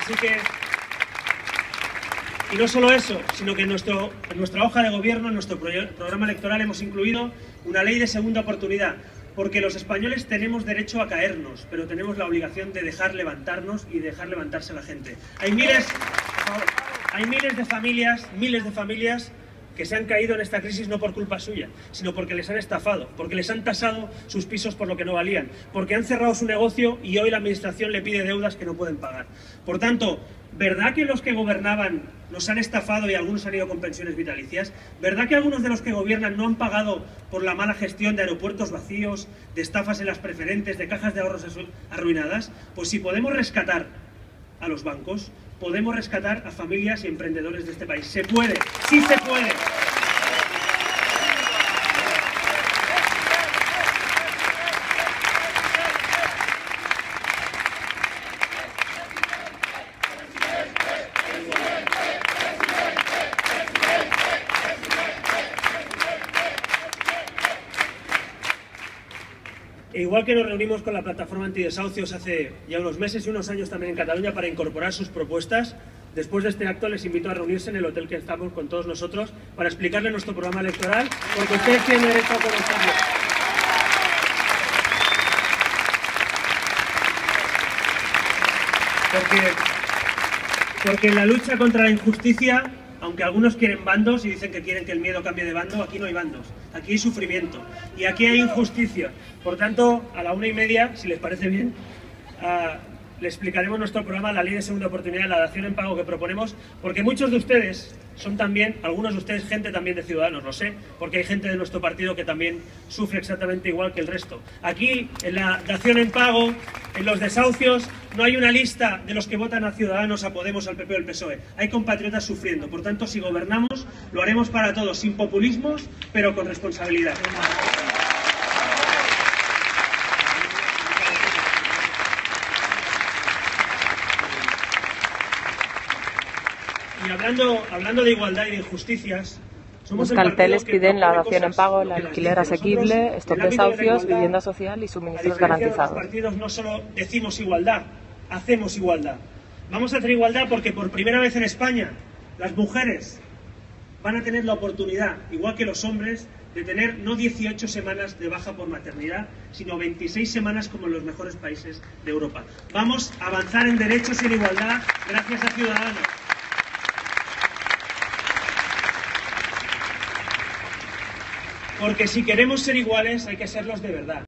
Así que, y no solo eso, sino que en nuestra hoja de gobierno, en nuestro programa electoral hemos incluido una ley de segunda oportunidad, porque los españoles tenemos derecho a caernos, pero tenemos la obligación de dejar levantarnos y dejar levantarse a la gente. Hay miles de familias que se han caído en esta crisis no por culpa suya, sino porque les han estafado, porque les han tasado sus pisos por lo que no valían, porque han cerrado su negocio y hoy la administración le pide deudas que no pueden pagar. Por tanto, ¿verdad que los que gobernaban nos han estafado y algunos han ido con pensiones vitalicias? ¿Verdad que algunos de los que gobiernan no han pagado por la mala gestión de aeropuertos vacíos, de estafas en las preferentes, de cajas de ahorros arruinadas? Pues si podemos rescatar a los bancos, podemos rescatar a familias y emprendedores de este país. ¡Se puede! ¡Sí se puede! E igual que nos reunimos con la plataforma antidesahucios hace ya unos meses y unos años también en Cataluña para incorporar sus propuestas, después de este acto les invito a reunirse en el hotel que estamos con todos nosotros para explicarles nuestro programa electoral, porque ustedes tienen derecho a conocerlo. Porque en la lucha contra la injusticia, aunque algunos quieren bandos y dicen que quieren que el miedo cambie de bando, aquí no hay bandos, aquí hay sufrimiento y aquí hay injusticia. Por tanto, a la 1:30, si les parece bien, le explicaremos nuestro programa, la ley de segunda oportunidad, la dación en pago que proponemos, porque muchos de ustedes son también, algunos de ustedes, gente también de Ciudadanos, lo sé, porque hay gente de nuestro partido que también sufre exactamente igual que el resto. Aquí, en la dación en pago, en los desahucios, no hay una lista de los que votan a Ciudadanos, a Podemos, al PP o al PSOE. Hay compatriotas sufriendo. Por tanto, si gobernamos, lo haremos para todos, sin populismos, pero con responsabilidad. Y hablando de igualdad y de injusticias, los carteles piden la dación en pago, el alquiler asequible, stop desahucios, vivienda social y suministros garantizados. Los partidos no solo decimos igualdad, hacemos igualdad. Vamos a hacer igualdad porque por primera vez en España las mujeres van a tener la oportunidad, igual que los hombres, de tener no 18 semanas de baja por maternidad, sino 26 semanas como en los mejores países de Europa. Vamos a avanzar en derechos y en igualdad gracias a Ciudadanos. Porque si queremos ser iguales hay que serlos de verdad.